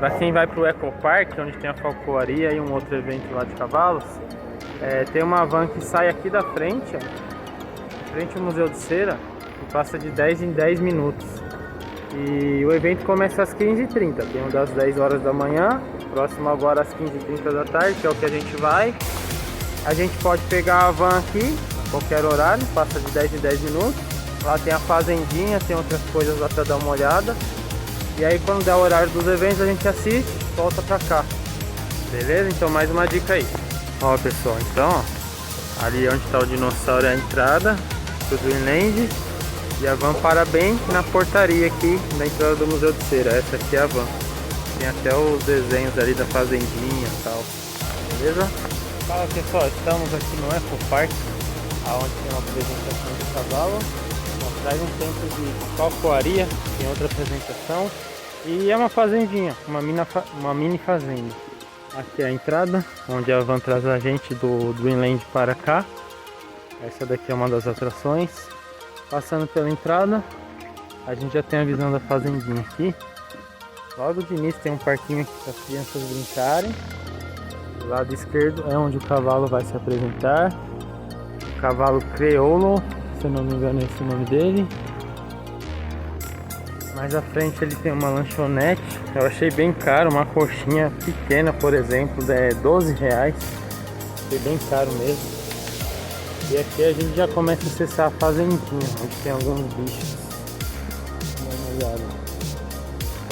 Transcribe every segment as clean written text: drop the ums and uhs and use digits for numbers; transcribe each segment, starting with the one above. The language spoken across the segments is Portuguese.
Para quem vai pro Ecopark, onde tem a falcoaria e um outro evento lá de cavalos, tem uma van que sai aqui da frente, ó, em frente ao Museu de Cera, e passa de 10 em 10 minutos. E o evento começa às 15h30, tem um das 10 horas da manhã, próximo agora às 15h30 da tarde, que é o que a gente vai. A gente pode pegar a van aqui, a qualquer horário, passa de 10 em 10 minutos. Lá tem a fazendinha, tem outras coisas lá pra dar uma olhada. E aí quando der o horário dos eventos a gente assiste, volta pra cá. Beleza? Então mais uma dica aí. Ó pessoal, então ó, ali onde tá o dinossauro é a entrada do Dreamland. E a van para bem na portaria aqui na entrada do Museu de Cera. Essa aqui é a van. Tem até os desenhos ali da fazendinha e tal. Beleza? Fala pessoal, estamos aqui no Ecopark, onde tem uma apresentação de cavalo. Traz um tempo de falcoaria, tem outra apresentação. E é uma fazendinha, uma mini fazenda. Aqui é a entrada, onde a van traz a gente do Dreamland para cá. Essa daqui é uma das atrações. Passando pela entrada, a gente já tem a visão da fazendinha aqui. Logo de início tem um parquinho aqui para as crianças brincarem. Do lado esquerdo é onde o cavalo vai se apresentar. O cavalo Creolo, se eu não me engano é esse o nome dele. Mais à frente ele tem uma lanchonete. Eu achei bem caro, uma coxinha pequena, por exemplo, é R$12. Achei bem caro mesmo. E aqui a gente já começa a acessar a fazendinha, onde tem alguns bichos. Dá uma olhada.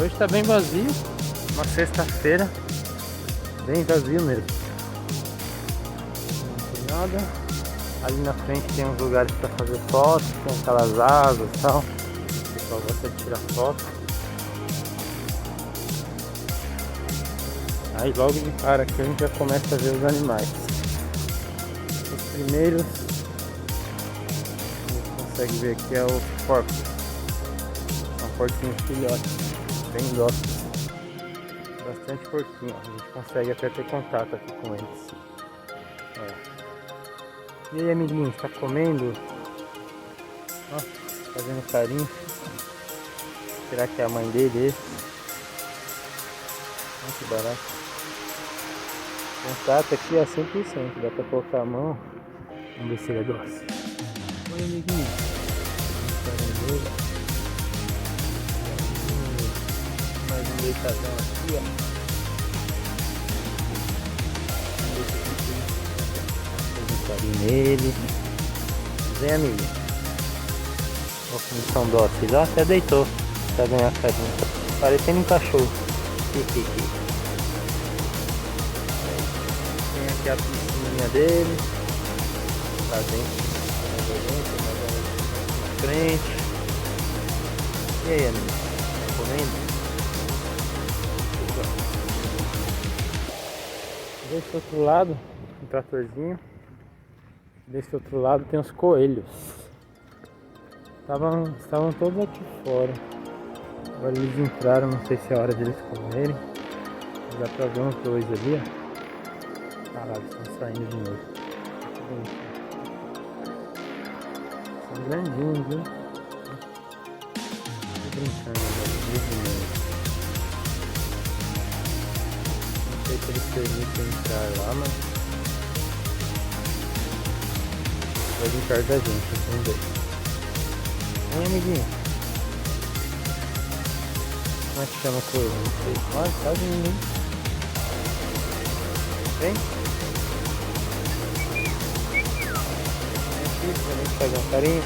Hoje tá bem vazio, uma sexta-feira, bem vazio mesmo. Não tem nada. Ali na frente tem uns lugares para fazer fotos, tem aquelas asas e tal. O pessoal gosta de tirar foto. Aí logo de cara aqui a gente já começa a ver os animais. Os primeiros que a gente consegue ver aqui é o porco. São porquinhos filhotes, bem dóceis. Bastante porquinho, a gente consegue até ter contato aqui com eles. E aí amiguinho, tá comendo? Ó, fazendo carinho. Será que é a mãe dele esse? Olha que barato. Contato aqui é 100%, dá pra colocar a mão. Vamos ver se ele é dócil. Oi amiguinho. Mais um deitadão aqui, ó. Carinho nele. Vem amigo. Olha como são dóceis. Ó, até deitou pra ganhar carinho. Parecendo um cachorro. Tem aqui a piscininha dele. Tá dentro. Na frente. E aí amigo? Tá comendo? Desse outro lado, um tratorzinho. Desse outro lado tem os coelhos. Estavam todos aqui fora. Agora eles entraram, não sei se é hora de eles comerem. Dá pra ver uns dois ali, ó. Ah lá, eles estão saindo de novo. São grandinhos, viu? Tô brincando, velho. Não sei se eles permitem entrar lá, mas vai vir perto da gente, vamos ver. Oi amiguinho. Como é que chama o coelho? Não sei. Olha, tá vindo, hein? Vem. Vem aqui pra gente fazer um carinho.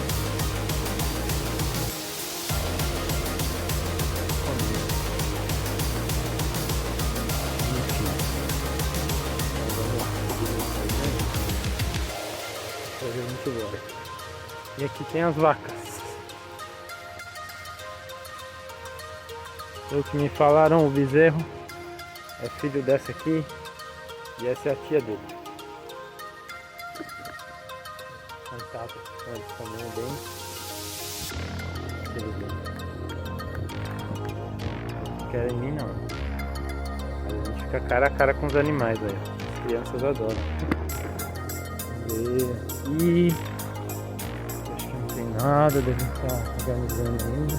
E aqui tem as vacas. Pelo que me falaram, o bezerro é filho dessa aqui e essa é a tia dele. Contato com eles também bem. Não querem mim não. A gente fica cara a cara com os animais aí. As crianças adoram. Vamos ver aqui. Acho que não tem nada, deve estar organizando ainda.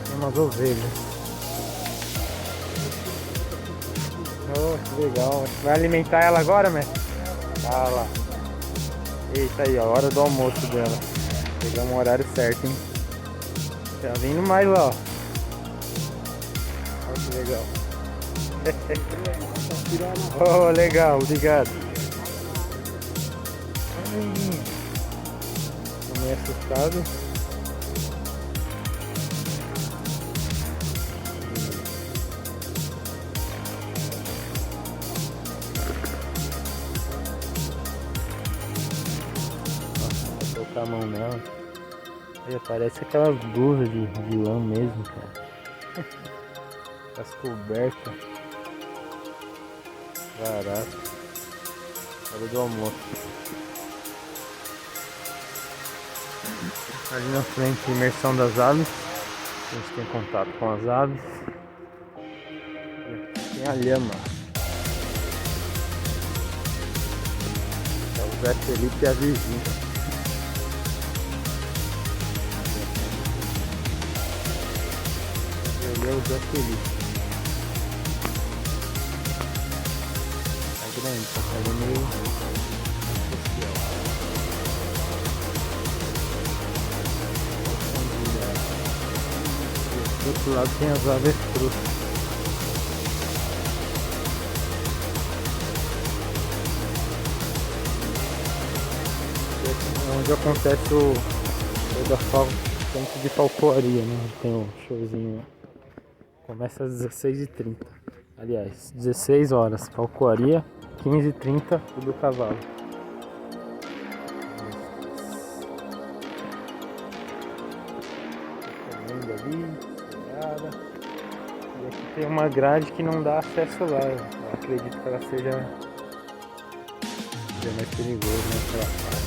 Tem umas ovelhas. Oh, que legal. Vai alimentar ela agora, mestre? Ah lá. Eita aí, ó, a hora do almoço dela. Pegamos o horário certo, hein? Tá vindo mais lá, ó. Olha que legal. Oh, legal, obrigado. Tô meio assustado. Nossa, vou colocar a mão nela. Olha, parece aquelas blusas de lã mesmo, cara. As cobertas. Caraca. Hora do almoço. Ali na frente, imersão das aves. A gente tem contato com as aves. E aqui tem a lhama. É o Zé Felipe e a Virgínia. Ele é o Zé Felipe. Tá grande, tá saindo meio social. Do outro lado tem as avestruz. Onde acontece toda a centro de falcoaria, né? Tem um showzinho. Começa às 16h30. Aliás, 16 horas, falcoaria, 15h30 o do cavalo. Ali, pegada. E aqui tem uma grade que não dá acesso lá. Eu acredito que ela seja mais perigoso naquela parte.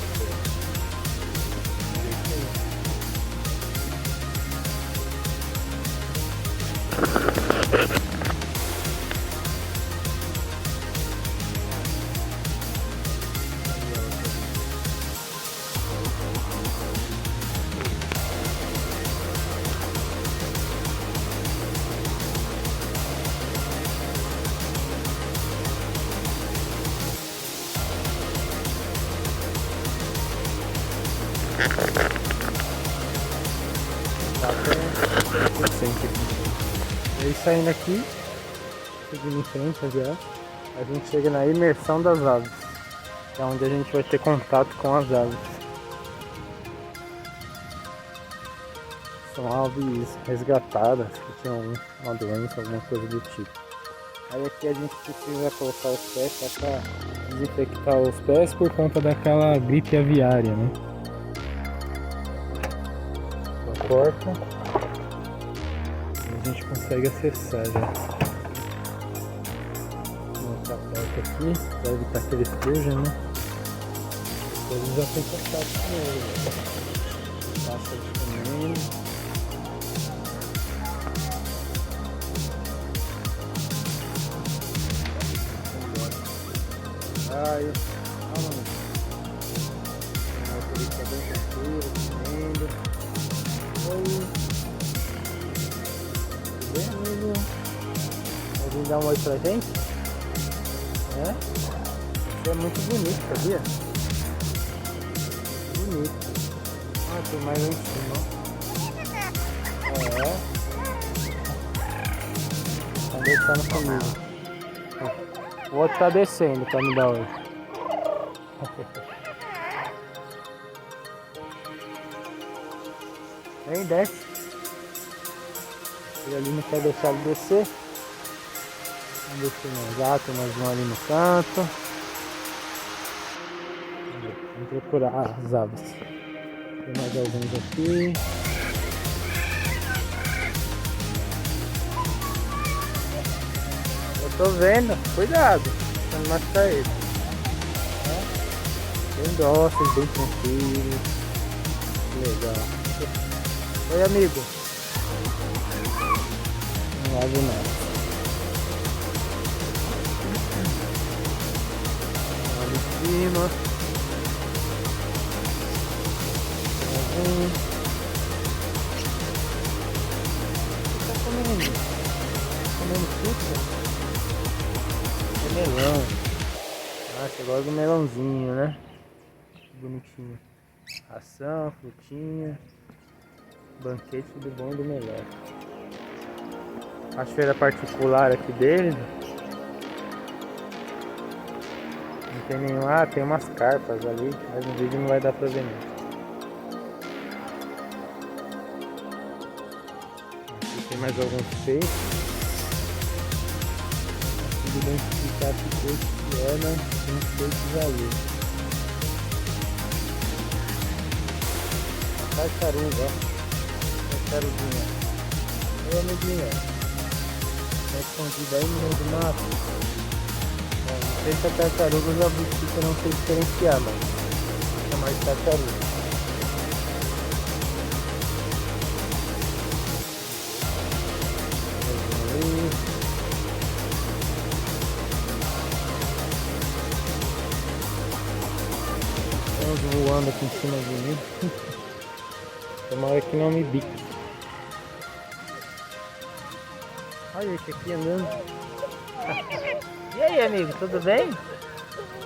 E aí saindo aqui, seguindo em frente, aliás, a gente chega na imersão das aves, que é onde a gente vai ter contato com as aves. São aves resgatadas que tinham uma doença, alguma coisa do tipo. Aí aqui a gente precisa colocar os pés só para desinfectar os pés por conta daquela gripe aviária, né? A porta. A gente consegue acessar já. Nossa porta aqui, para evitar que ele fuja, né? Depois ele já tem contato com ele. Passa de comendo. Ai, calma, mano. Ele fica bem tranquilo, comendo. Oi. Tudo bem, amigo? Vai vir dar um oi pra gente? É? Você é muito bonito, sabia? Bonito. Ah, tem mais um em cima. Tá deixando comigo. O outro tá descendo pra me dar oi. Vem, desce. Ele ali não quer deixar ele descer. Vamos descer no gato, mais um ali no canto. Vamos procurar as aves. Tem mais alguns aqui. Eu tô vendo, cuidado, pra não machucar ele. Bem dóceis, bem tranquilo. Legal. Oi, amigo. Não lave nada. Ali em cima. O que tá comendo? Tá comendo fruta? Melão. Ah, você gosta do melãozinho, né? Que bonitinho. Ração, frutinha. Banquete do bom e do melhor. Cachoeira particular aqui deles. Não tem nenhum. Ah, tem umas carpas ali, mas no vídeo não vai dar pra ver não. Aqui tem mais alguns peixes. Consigo identificar que peixe que é, né? Tem uns peixes ali. Tartaruga, ó. Tartaruguinha. Oi, amiguinha. Tá escondida aí no meio do mato. Bom, não sei se a tartaruga eu já vi que eu não sei diferenciar, mas vou chamar de tartaruga. Tem uns voando aqui em cima de mim. Tomara que não me bique. Olha esse aqui andando. E aí, amigo, tudo bem?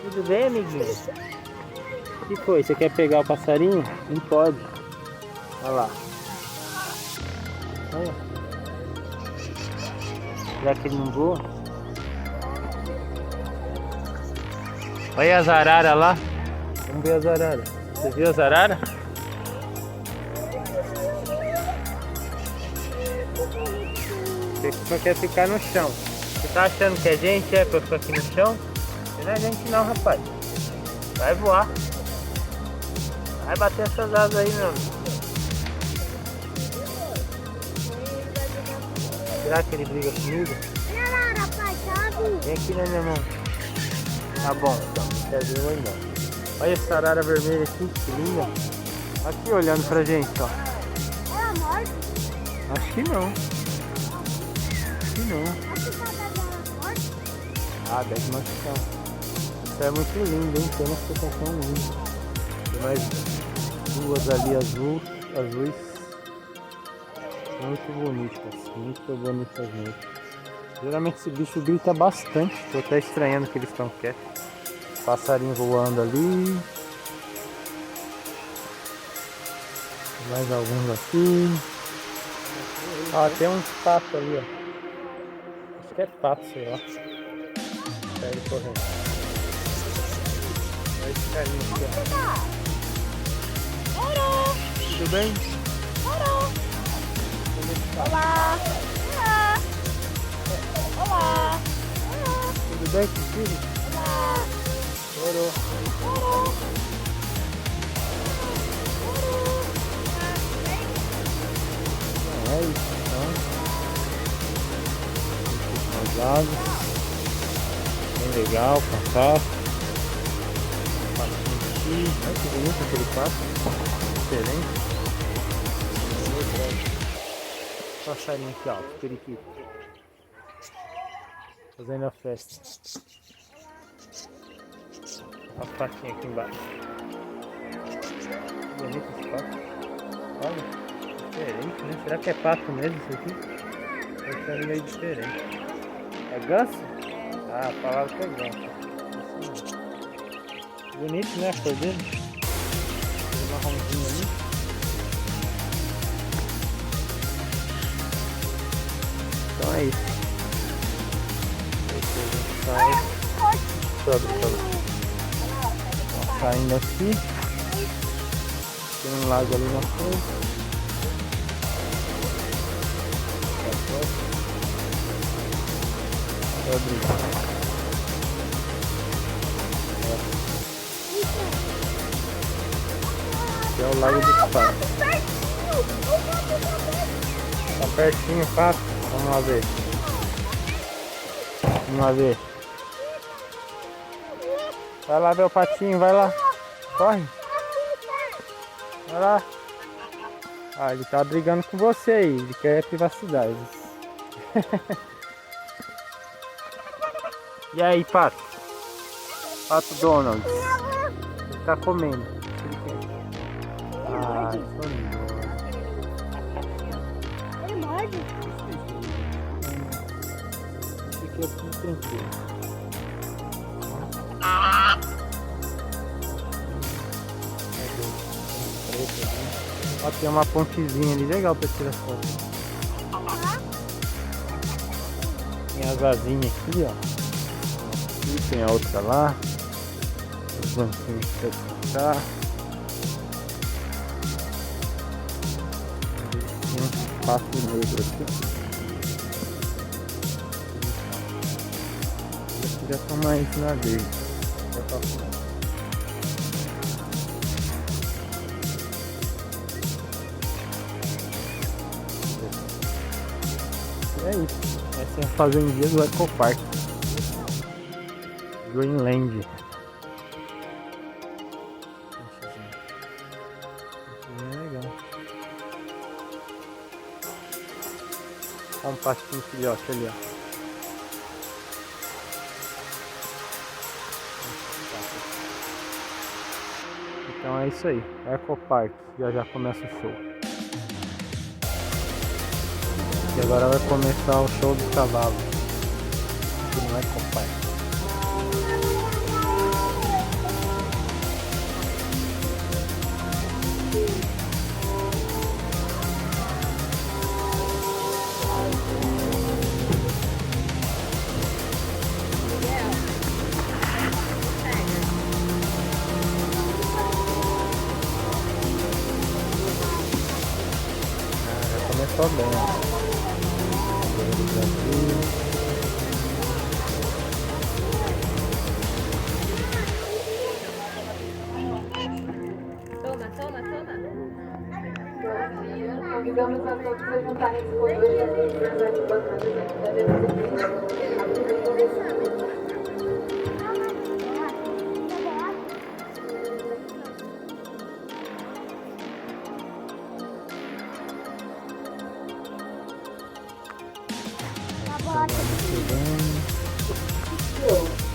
Tudo bem, amiguinho? O que foi? Você quer pegar o passarinho? Não pode. Olha lá. Olha. Será que ele não voa? Olha as araras lá. Vamos ver as araras. Você viu as araras? Você só quer ficar no chão. Você tá achando que é gente? É pra ficar aqui no chão? Você não é gente não, rapaz. Vai voar. Vai bater essas asas aí, meu amigo. Será que ele briga comigo? Vem aqui na minha mão. Tá bom, então. Quer dizer, eu vou embora. Olha essa arara vermelha aqui, que linda. Aqui olhando pra gente, ó. Ela morde? Acho que não. Acho que não. Ah, deve machucar. Isso é muito lindo, hein? Tem uma situação linda. Tem mais duas ali azuis. Muito bonitas mesmo. Geralmente esse bicho grita bastante. Tô até estranhando que eles estão quietos. Passarinho voando ali. Tem mais alguns aqui. Ah, tem uns patos ali, ó. Acho que é pato, sei lá. Tá ele correndo. Olha esse carinha aqui, ó. Tudo bem? Olá! Olá! Tudo bem contigo? Olá! Chorou. É isso, então. As aves. Bem legal, fantástico. Patinho aqui. Olha que bonito aquele pato. Diferente. Passarinho aqui, ó. Periquito. Fazendo a festa. Olha as patinhas aqui embaixo. Que bonito esse pato. Olha. Diferente, né? Será que é pato mesmo isso aqui? Tá achando meio diferente. É ganso? Ah, falaram que é ganso. Bonito, né? A cor dele. Tem marronzinho ali. Então é isso. Sobe. Saindo aqui. Tem um lago ali na frente. Aqui é o Lago dos Patos. Tá pertinho, pato. Vamos lá ver. Vamos lá ver. Vai lá ver o patinho, vai lá. Corre. Vai lá. Ah, ele tá brigando com você aí. Ele quer privacidade. E aí, pato? Pato Donald. Ele tá comendo. Ah, Ele morde? Esse aqui é tudo tranquilo. Ó, tem uma pontezinha ali legal pra tirar foto. Tem as asinhas aqui, ó. Aqui tem a outra lá. Os banquinhos pra ficar. Tem um espaço negro aqui. Aqui já tá mais na verde. Já tá fora. É isso. Essa é a fazendinha do Ecopark Greenland. É legal. Olha um pastinho filhote ali, ó. Então é isso aí. Ecopark. Já começa o show. E agora vai começar o show dos cavalos. Que não é Ecopark. Já começou bem, ó. Toma. Convidamos a todos a juntarem os condores das arquibancadas da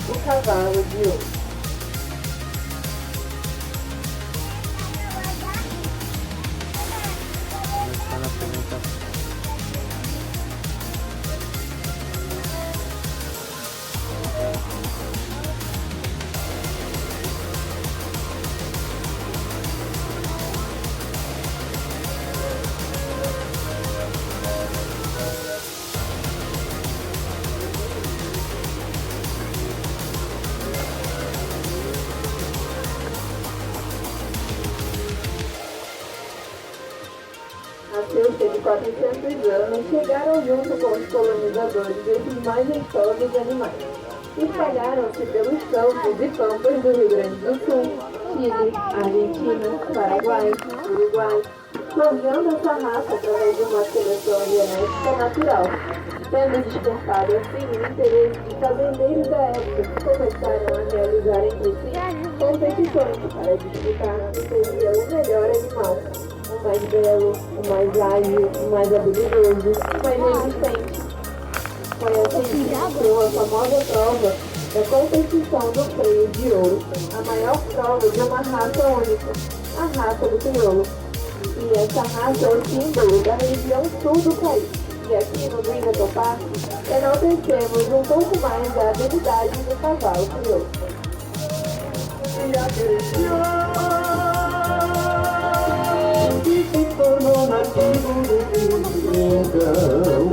o cavalo de ouro. Tá na apresentação. Há cerca de 400 anos, chegaram junto com os colonizadores esses mais jeitosos animais. Espalharam-se pelos campos e pampas do Rio Grande do Sul, Chile, Argentina, Paraguai, Uruguai, forjando essa raça através de uma seleção genética natural, tendo despertado assim o interesse de fazendeiros da época que começaram a realizar entre si competições para disputar quem seria o melhor animal. O mais belo, o mais ágil, o mais habilidoso, o mais resistente. Foi assim que nasceu a famosa prova da competição do freio de ouro, a maior prova de uma raça única, a raça do crioulo. E essa raça é o símbolo da região sul do país. E aqui no Green Park, enaltecemos um pouco mais da habilidade do cavalo crioulo. Se tornou nativo do rincão,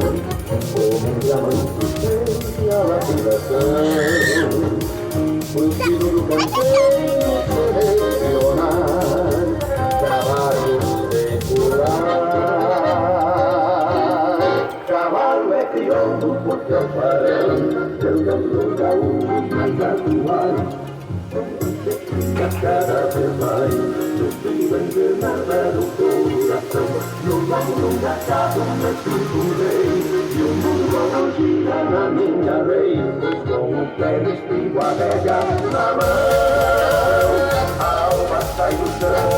como um diamante sem a lapidação. O filho do campeiro selecionar, trabalho secular. Cavalo é crioulo porque é o farão, seu canto gaúcho mais atual. Cada vez mais, no fim vai envenenado o coração. No longo gastado, mestre do rei, e o mundo não gira na minha rei. Pois com o pé no estribo a rédea na mão, a alma sai do chão.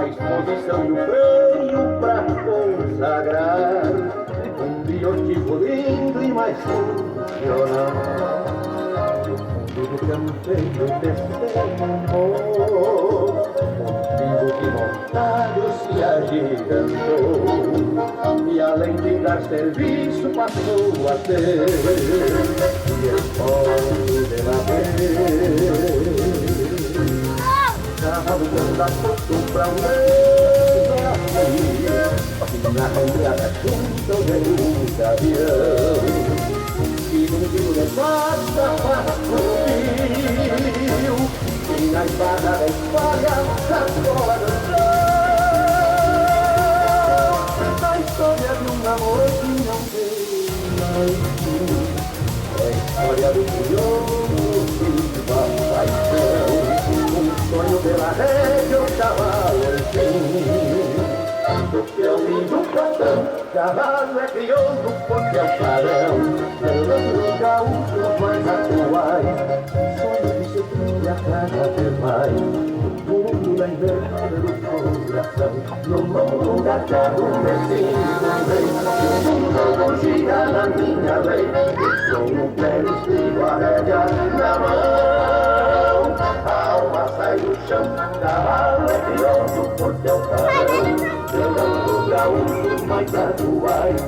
a exposição e o freio pra consagrar um biotipo lindo e mais funcional. Tudo campeiro testemunhou, motivo que montado se agigantou, e além de dar serviço passou a ter esposo de la vez. Cavalo anda solto pra um desafio, na randrada junto de um gavião, e num tiro de pasta para fio, e na espada da espada da cola do chão. A história de um amor que não tem mais fim, é a história do curioso e da paixão. Sonho pela rédea, o cavalo enfim, porque é o lindo platão. Cavalo é crioulo porque é o padrão, levando os gaúchos mais atuais. Sonho que se cria cada vez mais no mundo da inverno do coração. No mundo gachado, mesinho rei, o mundo gira na minha lei. Com o pé estribo a rédea na mão, a alma sai do chão. Cavalo é crioulo porque é o padrão, levando os gaúchos mais atuais.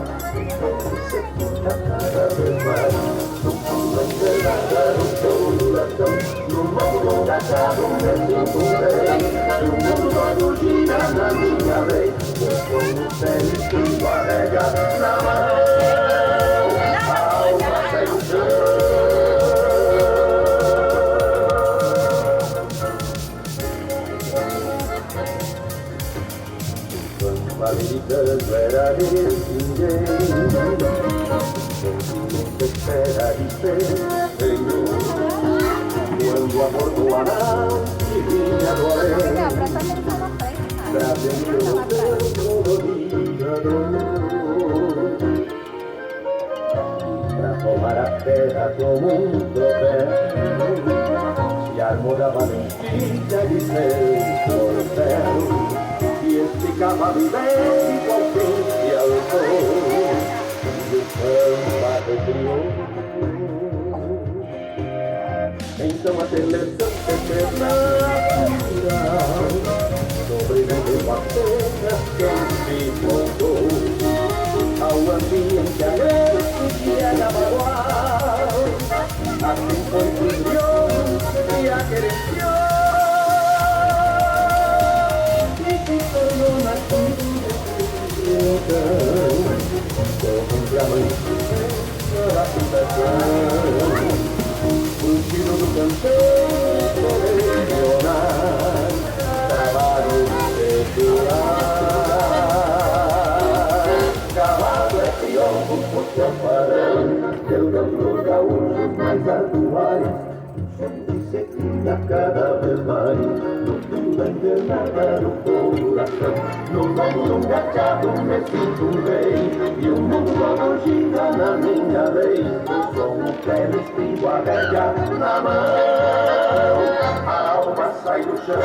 Você fica cada vez mais no mundo enganada do coração. No mundo gachado, mesinho rei, o mundo todo gira na minha lei. Com o pé estribo a rédea na mão, a alma sai do chão. Americano era de ninguém, sentimento espera de ser Senhor. Quando abordou a nau que vinha do além, trazendo o teu colorido, pra tomar a terra como um tropel, se armou da valentia de seu corcel. E este cavalo ibérico ao fim se alçou, e o samba recriou. Então a seleção internacional, sobreviveu apenas quem se voltou ao ambiente alegre que era bagual. Assim foi que o crioulo se aquerenciou, na como um diamante na fundação, o tiro do canteiro regional, trabalho secular. Cavalo é crioulo porque é o padrão, levando os gaúchos mais atuais. Sempre se cria cada vez mais no fio da invernada no coração. No mundo gachado me sinto um rei, e o mundo todo gira na minha lei. Eu sou um pé no estribo, a rédea na mão, a alma sai do chão.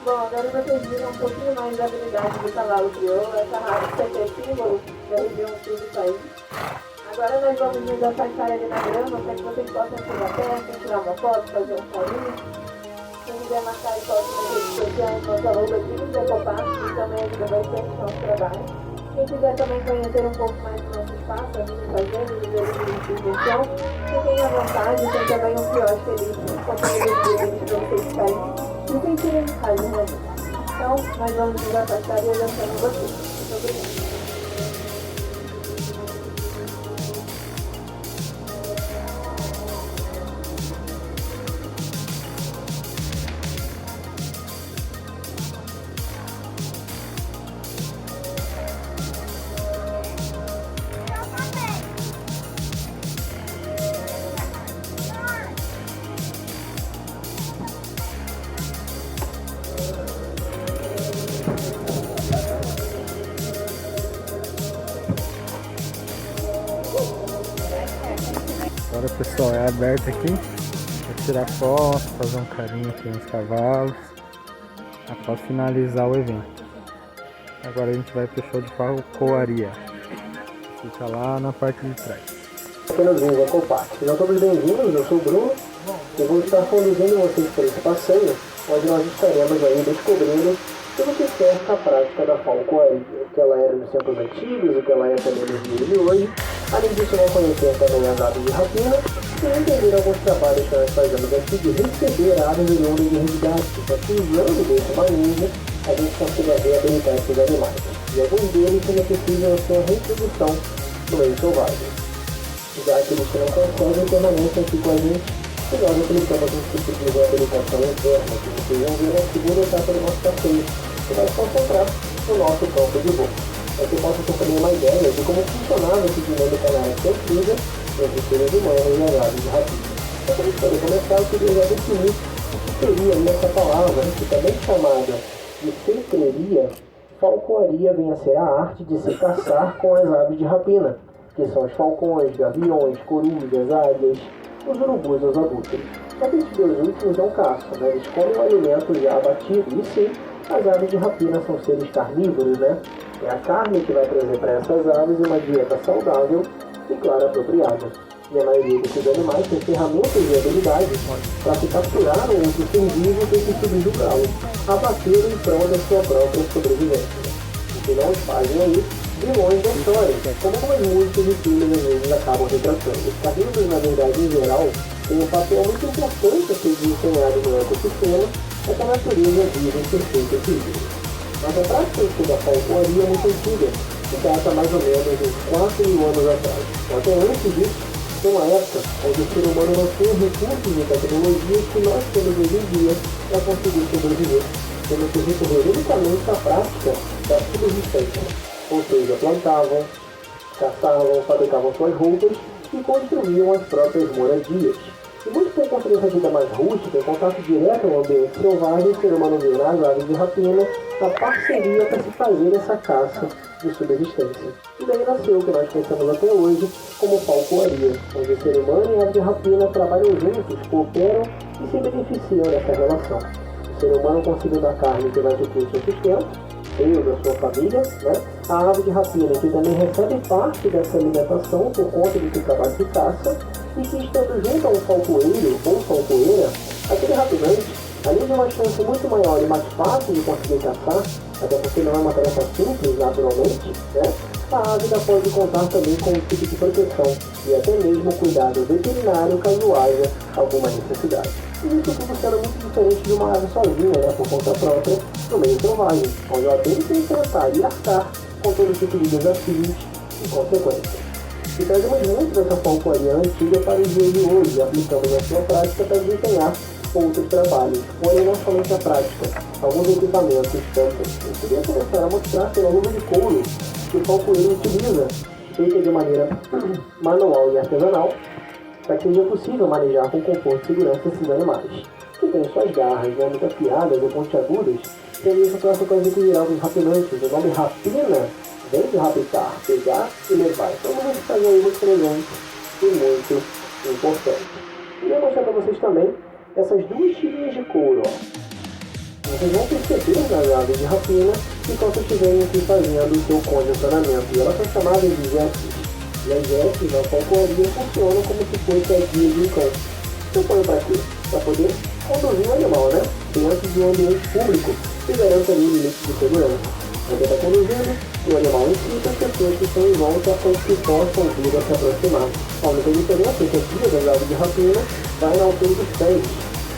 Bom, agora vocês viram um pouquinho mais da habilidade do cavalo crioulo, essa raça que é símbolo da região sul do país. Agora nós vamos nos afastar ali na grama para que vocês possam chegar perto, tirar uma foto, fazer um carinho. Quem quiser marcar em foto nas redes sociais, nossa arroba Decopar, que também ajuda bastante o nosso trabalho. Quem quiser também conhecer um pouco mais do nosso espaço, a Mini Fazenda, do Vila de Diversão, fiquem à vontade, tem também um quiosque ali, com todos os vídeos para vocês ficarem se sentirem em casa, né? Então Não, nós vamos nos afastar e orientando você. Muito obrigada. Agora, pessoal, é aberto aqui para tirar foto, fazer um carinho aqui nos cavalos após finalizar o evento. Agora a gente vai pro show de falcoaria, fica lá na parte de trás. Pequenos vinhos Ecopark. Sejam todos bem-vindos, eu sou o Bruno e vou estar conduzindo vocês por esse passeio, onde nós estaremos aí descobrindo tudo que cerca a prática da falcoaria, o que ela era nos tempos antigos, o que ela é também nos dias de hoje. Além disso, vão conhecer também as aves de rapina e entender alguns trabalhos que nós fazemos aqui de receber aves oriundas de resgate, para que usando desse manejo, a gente consiga reabilitar esses animais. E alguns deles que necessitam da sua reintrodução no meio selvagem. Já aqueles que não conseguem permanecem aqui com a gente, e nós aplicamos um tipo de reabilitação interna, que vocês vão ver na segunda etapa do nosso passeio, que vai se concentrar no nosso campo de voo. Para que possa ter também uma ideia de como funcionava essa dinâmica na área científica entre os seres humanos e as aves de rapina. Então, para a gente poder começar, eu queria já definir o que seria essa palavra, que também chamada de ceitreria. Falcoaria vem a ser a arte de se caçar com as aves de rapina, que são os falcões, gaviões, corujas, águias, os urubus e os abutres. Aqueles dois últimos não caçam, né? Eles comem o alimento já abatido, e sim, as aves de rapina são seres carnívoros, né? É a carne que vai trazer para essas aves uma dieta saudável e, claro, apropriada. E a maioria desses animais tem ferramentas e habilidades para se capturar um outro ser vivo e se subjugá-lo, abatê-lo em prol da sua própria sobrevivência. O que não fazem aí vilões da história, como algumas músicas e filmes às vezes acabam retratando. Os carnívoros, na verdade, em geral, têm um papel muito importante a ser desempenhado no ecossistema, é que a natureza vive em perfeito equilíbrio. Mas a prática da falcoaria é muito antiga, que data mais ou menos uns 4.000 anos atrás. Até antes disso, numa época onde o ser humano não tinha recursos e tecnologias que nós temos hoje em dia para conseguir sobreviver, tendo que recorrer unicamente à prática da subsistência. Ou seja, plantavam, caçavam, fabricavam suas roupas e construíam as próprias moradias. E muito por conta dessa vida mais rústica, em contato direto ao ambiente selvagem, o ser humano viu nas aves de rapina a parceria para se fazer essa caça de subsistência. E daí nasceu o que nós conhecemos até hoje como falcoaria, onde o ser humano e a ave de rapina trabalham juntos, cooperam e se beneficiam dessa relação. O ser humano conseguindo a carne que vai suprir seu sustento, ele da sua família, né? A ave de rapina que também recebe parte dessa alimentação por conta do seu trabalho de caça, e que estando junto a um falcoeiro ou falcoeira, aquele rapinante, além de uma chance muito maior e mais fácil de conseguir caçar, até porque não é uma tarefa simples naturalmente, né? A ave pode contar também com um tipo de proteção e até mesmo cuidado veterinário caso haja alguma necessidade. E isso tudo sendo muito diferente de uma ave sozinha, né, por conta própria, no meio selvagem, onde ela tem que enfrentar e arcar com todo tipo de desafios e consequências. E trazemos muito dessa falcoaria antiga para os dias de hoje, aplicamos a sua prática para desempenhar outros trabalhos, porém não somente a prática, alguns equipamentos também. Eu queria começar a mostrar pela luva de couro que o falcoeiro utiliza, feita de maneira manual e artesanal, para que seja possível manejar com conforto e segurança esses animais, que têm suas garras, né, muito afiadas e pontiagudas, tendo isso para conseguir virar os rapinantes. O nome rapina vem de raptar, pegar e levar. Então vamos fazer aí muito presente e muito importante. E vou mostrar para vocês também essas duas tirinhas de couro, ó. Vocês vão perceber nas aves de rapina enquanto estiverem aqui fazendo o seu condicionamento. E elas são chamadas de jets. E as jets na falcoaria funcionam como se fosse a guia de um cão. Eu ponho para quê? Para poder conduzir o animal, né? Dentro de um ambiente público que garanta ali o limite de segurança. Você está conduzindo o animal em si, as pessoas que estão em volta para que possam vir a se aproximar. A única diferença é que a guia das aves de rapina vai na altura dos pés.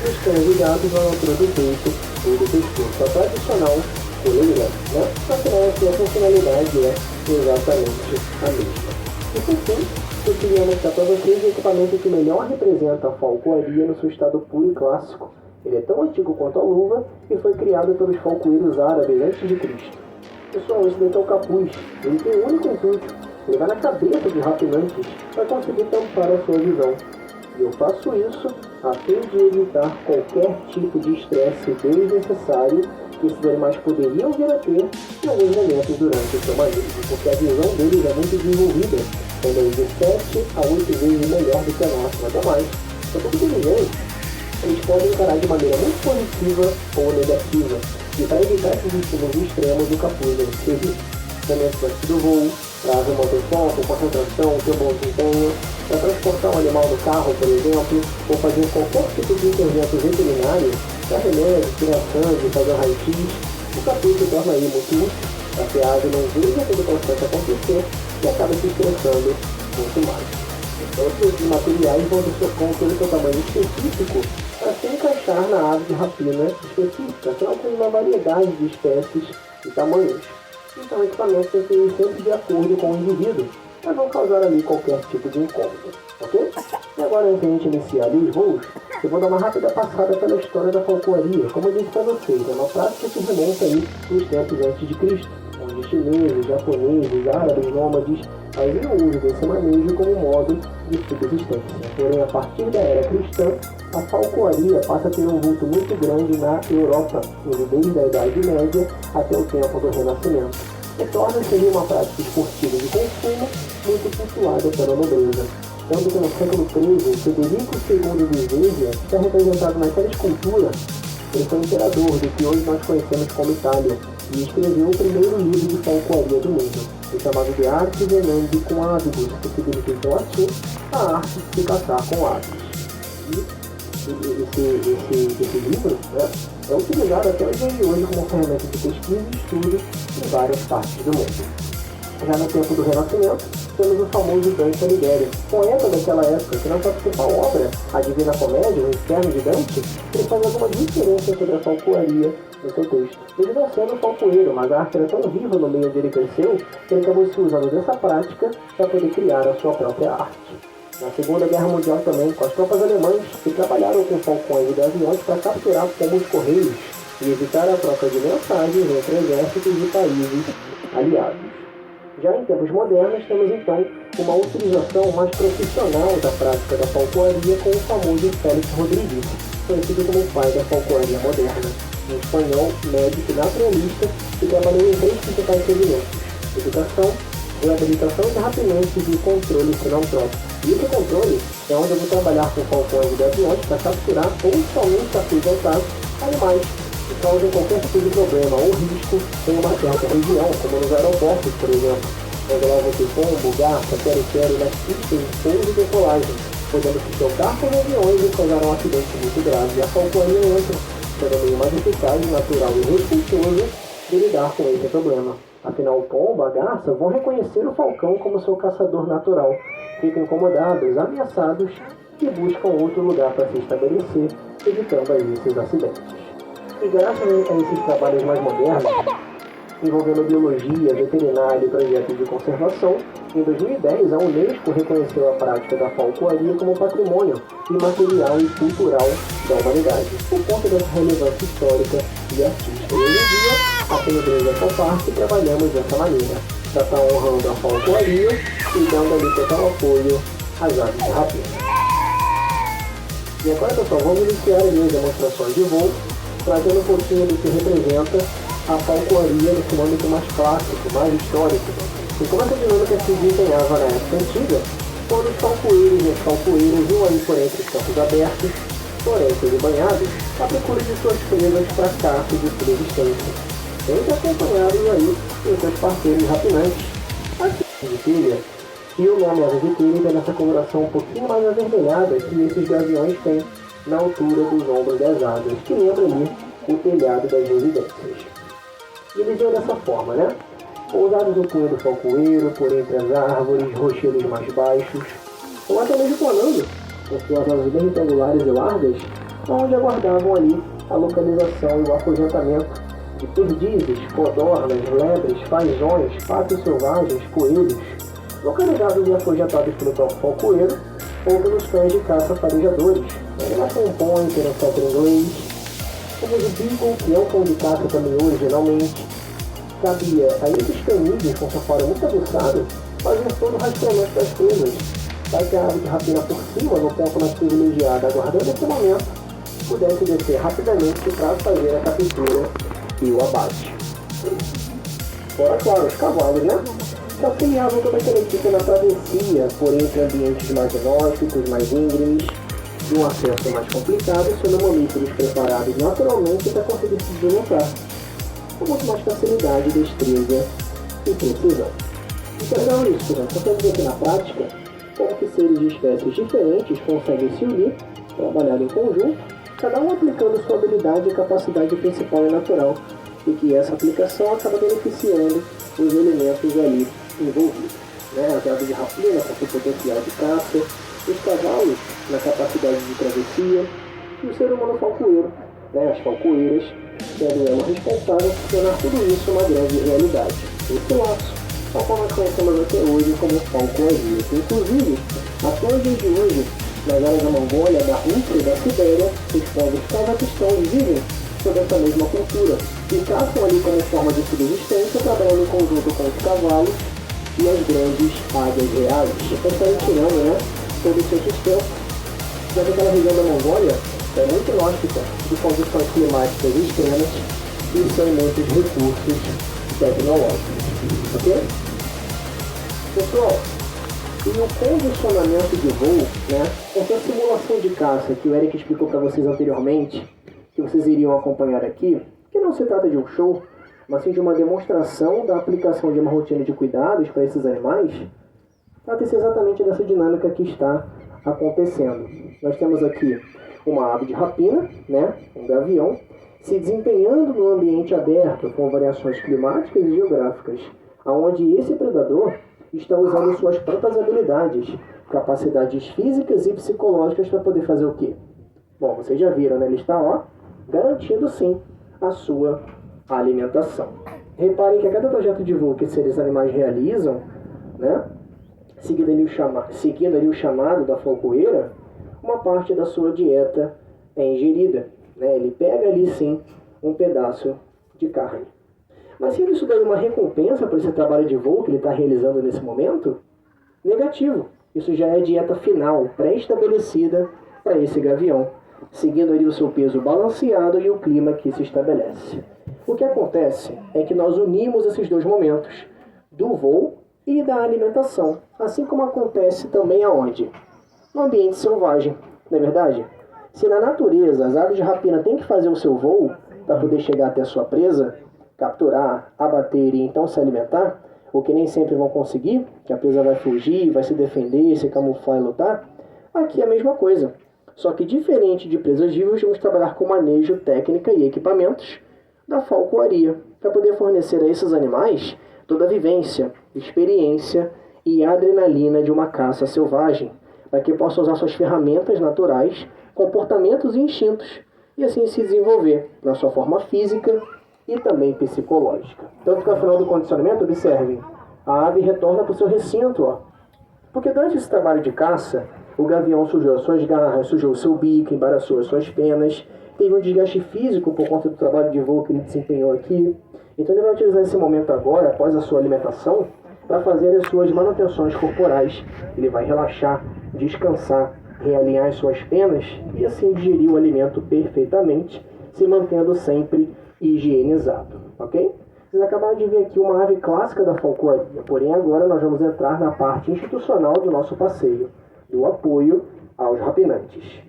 Os cães e gatos vão na altura do peito ou do pescoço. A tradicional coleira, né? Afinal, aqui a funcionalidade é exatamente a mesma. E por fim, eu queria mostrar para vocês o equipamento que melhor representa a falcoaria no seu estado puro e clássico. Ele é tão antigo quanto a luva e foi criado pelos falcoeiros árabes antes de Cristo. Pessoal, esse daqui é o capuz. Ele tem um único intuito: levar na cabeça de rapinantes para conseguir tampar a sua visão. E eu faço isso a fim de evitar qualquer tipo de estresse desnecessário que esses animais poderiam vir a ter em alguns momentos durante o seu manejo, porque a visão deles é muito desenvolvida, sendo de 7 a 8 vezes melhor do que a nossa, até mais. São muito inteligentes. Eles podem encarar de maneira muito positiva ou negativa, e para evitar esses estímulos extremos, o capuz deve servir. Momentos antes do voo, para manter foco, concentração, ter bom desempenho, para transportar um animal no carro, por exemplo, ou fazer qualquer tipo de intervento veterinário, para remédio, tirar sangue, fazer um raio-x, o capuz se torna aí muito útil, para que a ave não veja todo o processo acontecer e acabe se estressando muito mais. Então, esses materiais vão de com o seu tamanho específico para se encaixar na ave de rapina específica, afinal tem uma variedade de espécies e tamanhos. Então o equipamento tem que ir sempre de acordo com o indivíduo, para não causar ali qualquer tipo de incômodo, ok? E agora, antes de a gente iniciar ali os voos, eu vou dar uma rápida passada pela história da falcoaria. Como eu disse para vocês, é uma prática que remonta aí nos tempos antes de Cristo, onde chineses, japoneses, árabes, nômades faziam uso desse manejo como modo de subsistência. Porém, a partir da era cristã, a falcoaria passa a ter um vulto muito grande na Europa, desde a Idade Média até o tempo do Renascimento, e torna-se uma prática esportiva de consumo muito cultuada pela nobreza. Tanto que no século XIII, Federico II de Svezia está representado naquela escultura. Ele foi imperador do que hoje nós conhecemos como Itália, e escreveu o primeiro livro de falcoaria do mundo, chamado de Arte Venandi com Avidos, que significa em latim a arte de caçar com aves. Esse livro, né, é utilizado até os dias de hoje como ferramenta de pesquisa e estudo em várias partes do mundo. Já no tempo do Renascimento, temos o famoso Dante Alighieri, poeta daquela época, que na sua principal obra, A Divina Comédia, O Inferno de Dante, ele faz algumas diferenças sobre a falcoaria no seu texto. Ele não sendo falcoeiro, mas a arte era tão viva no meio onde ele cresceu, que ele acabou se usando dessa prática para poder criar a sua própria arte. Na Segunda Guerra Mundial também, com as tropas alemãs que trabalharam com falcões e gaviões para capturar pomos correios e evitar a troca de mensagens entre exércitos e países aliados. Já em tempos modernos, temos então uma utilização mais profissional da prática da falcoaria com o famoso Félix Rodrigues, conhecido como o pai da falcoaria moderna, um espanhol médico e naturalista que trabalhou em 3 principais segmentos: educação, reabilitação de rapinantes e controle sinantrópico. E esse controle é onde eu vou trabalhar com falcões e gaviões para capturar ou somente apresentar animais que causem qualquer tipo de problema ou risco em uma certa região, como nos aeroportos, por exemplo, onde lá você pombo, garça, quero-quero nas pistas de pouso e decolagem, podendo se chocar com aviões e causar um acidente muito grave. E a falcoaria entra, sendo o meio mais eficaz, natural e respeitoso de lidar com esse problema. Afinal, o pombo, a garça, vão reconhecer o falcão como seu caçador natural, ficam incomodados, ameaçados e buscam outro lugar para se estabelecer, evitando aí esses acidentes. E graças a esses trabalhos mais modernos, envolvendo biologia, veterinária e projetos de conservação, em 2010 a Unesco reconheceu a prática da falcoaria como patrimônio imaterial e cultural da humanidade, por conta dessa relevância histórica e artística. E hoje em dia, aqui no Brasil essa parte, trabalhamos dessa maneira, para estar honrando a falcoaria e dando ali total apoio às aves de rapina. E agora, pessoal, vamos iniciar as demonstrações de voo, trazendo um pouquinho do que representa a falcoaria nesse âmbito mais clássico, mais histórico. E como essa dinâmica se desempenhava na época antiga, quando os falcoeiros e as falcoeiras iam aí por entre os campos abertos, florestas e banhados, à procura de suas presas para caça de subsistência, sempre acompanhados aí dos seus parceiros rapinantes, assim de telha. E o nome asa de telha tem essa coloração um pouquinho mais avermelhada que esses gaviões têm na altura dos ombros das asas, que lembra ali o telhado das residências. E eles iam dessa forma, né? Pousados no punho do falcoeiro, por entre as árvores, rochedos mais baixos, ou até mesmo planando, com suas asas bem retangulares e largas, onde aguardavam ali a localização e o afugentamento de perdizes, codornas, lebres, fazões, patos selvagens, coelhos, localizados e afugentados pelo falcoeiro ou pelos cães de caça farejadores. Ela compõe, ter um certo inglês. Temos o beagle, que é um cão de caça também originalmente. Cabia a esses canídeos com safari muito aguçado fazer todo o rastreamento das presas, para que a ave de rapina por cima, no ponto mais privilegiado, aguardando esse momento, pudesse descer rapidamente para fazer a captura e o abate. Fora, claro, os cavalos, né? Que auxiliavam toda aquela equipe na travessia por entre ambientes mais inóspitos, mais íngremes, de um acesso mais complicado, sendo mamíferos preparados naturalmente para conseguir se deslocar, com muito mais facilidade, destreza e precisão. Isso é legal isso, por exemplo, você vê aqui na prática como que seres de espécies diferentes conseguem se unir, trabalhar em conjunto, cada um aplicando sua habilidade e capacidade principal e natural, e que essa aplicação acaba beneficiando os elementos ali envolvidos. As aves de rapina com seu potencial de caça, os cavalos na capacidade de travessia, e o ser humano falcoeiro, as falcoeiras, sendo elas responsáveis por tornar tudo isso uma grande realidade. Esse laço, tal como nós conhecemos até hoje como falcoaria, que inclusive, até os dias de hoje, nas áreas da Mongólia, da Rússia e da Sibéria, os povos cazaquistãos vivem sob essa mesma cultura e caçam ali como forma de subsistência, trabalhando em conjunto com os cavalos e as grandes águias reais. Então estão tirando, todo esse sistema. Já que aquela região da Mongólia é muito inóspita de condições climáticas extremas e sem muitos recursos tecnológicos. Ok? Pessoal, e o condicionamento de voo, essa simulação de caça que o Eric explicou para vocês anteriormente, que vocês iriam acompanhar aqui, que não se trata de um show, mas sim de uma demonstração da aplicação de uma rotina de cuidados para esses animais, trata-se exatamente dessa dinâmica que está acontecendo. Nós temos aqui uma ave de rapina, um gavião, se desempenhando no ambiente aberto com variações climáticas e geográficas, onde esse predador está usando suas próprias habilidades, capacidades físicas e psicológicas para poder fazer o quê? Bom, vocês já viram, ele está garantindo sim a sua alimentação. Reparem que a cada trajeto de voo que esses animais realizam, seguindo ali o chamado da falcoeira, uma parte da sua dieta é ingerida. Ele pega ali sim um pedaço de carne. Mas sendo isso daí uma recompensa para esse trabalho de voo que ele está realizando nesse momento? Negativo. Isso já é dieta final, pré-estabelecida para esse gavião, seguindo ali o seu peso balanceado e o clima que se estabelece. O que acontece é que nós unimos esses dois momentos, do voo e da alimentação, assim como acontece também aonde? No ambiente selvagem, não é verdade? Se na natureza as aves de rapina têm que fazer o seu voo para poder chegar até a sua presa, capturar, abater e então se alimentar, o que nem sempre vão conseguir, que a presa vai fugir, vai se defender, se camuflar e lutar, aqui é a mesma coisa. Só que diferente de presas vivas, vamos trabalhar com manejo, técnica e equipamentos da falcoaria, para poder fornecer a esses animais toda a vivência, experiência e adrenalina de uma caça selvagem, para que possam usar suas ferramentas naturais, comportamentos e instintos, e assim se desenvolver na sua forma física e também psicológica. Tanto que ao final do condicionamento, observem, a ave retorna para o seu recinto, porque durante esse trabalho de caça, o gavião sujou as suas garras, sujou o seu bico, embaraçou as suas penas, teve um desgaste físico por conta do trabalho de voo que ele desempenhou aqui. Então ele vai utilizar esse momento agora, após a sua alimentação, para fazer as suas manutenções corporais. Ele vai relaxar, descansar, realinhar as suas penas e assim digerir o alimento perfeitamente, se mantendo sempre higienizado, ok? Vocês acabaram de ver aqui uma ave clássica da falcoaria, porém agora nós vamos entrar na parte institucional do nosso passeio, do apoio aos rapinantes.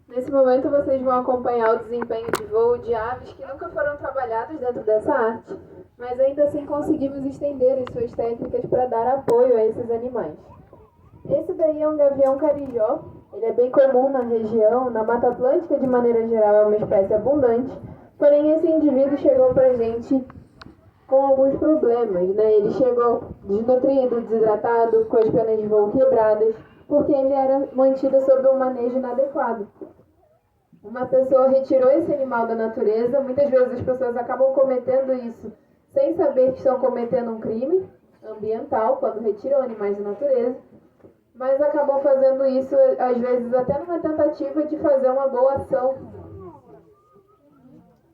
Nesse momento vocês vão acompanhar o desempenho de voo de aves que nunca foram trabalhadas dentro dessa arte, mas ainda assim conseguimos estender as suas técnicas para dar apoio a esses animais. Esse daí é um gavião carijó, ele é bem comum na região, na Mata Atlântica de maneira geral é uma espécie abundante, porém esse indivíduo chegou pra gente com alguns problemas, Ele chegou desnutrido, desidratado, com as penas de voo quebradas, porque ele era mantido sob um manejo inadequado. uma pessoa retirou esse animal da natureza, muitas vezes as pessoas acabam cometendo isso sem saber que estão cometendo um crime ambiental, quando retiram animais da natureza, mas acabam fazendo isso, às vezes, até numa tentativa de fazer uma boa ação.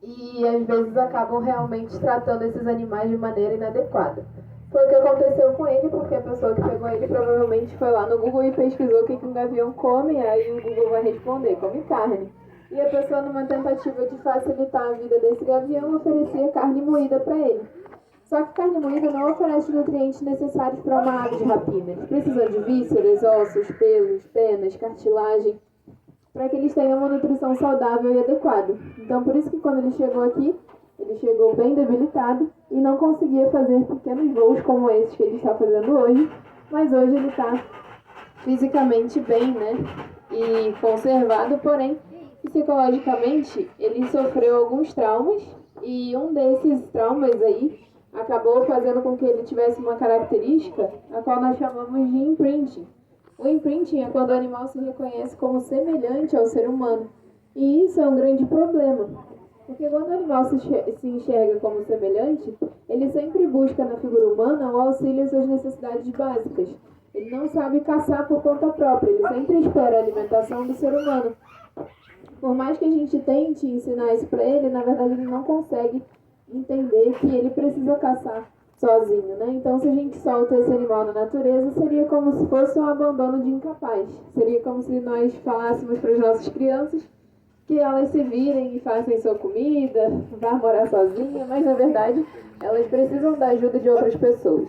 E, às vezes, acabam realmente tratando esses animais de maneira inadequada. Foi o que aconteceu com ele, porque a pessoa que pegou ele provavelmente foi lá no Google e pesquisou o que um gavião come, aí o Google vai responder, come carne. E a pessoa, numa tentativa de facilitar a vida desse gavião, oferecia carne moída para ele. Só que carne moída não oferece os nutrientes necessários para uma ave de rapina. Eles precisam de vísceras, ossos, pelos, penas, cartilagem, para que eles tenham uma nutrição saudável e adequada. Então, por isso que quando ele chegou aqui, ele chegou bem debilitado e não conseguia fazer pequenos voos como esses que ele está fazendo hoje, mas hoje ele está fisicamente bem, né? E conservado, porém, psicologicamente, ele sofreu alguns traumas e um desses traumas aí acabou fazendo com que ele tivesse uma característica a qual nós chamamos de imprinting. O imprinting é quando o animal se reconhece como semelhante ao ser humano. E isso é um grande problema, porque quando o animal se enxerga como semelhante, ele sempre busca na figura humana o auxílio às suas necessidades básicas. Ele não sabe caçar por conta própria, ele sempre espera a alimentação do ser humano. Por mais que a gente tente ensinar isso para ele, na verdade ele não consegue entender que ele precisa caçar sozinho, né? Então, se a gente solta esse animal na natureza, seria como se fosse um abandono de incapaz. Seria como se nós falássemos para as nossas crianças que elas se virem e façam sua comida, vá morar sozinha, mas na verdade elas precisam da ajuda de outras pessoas.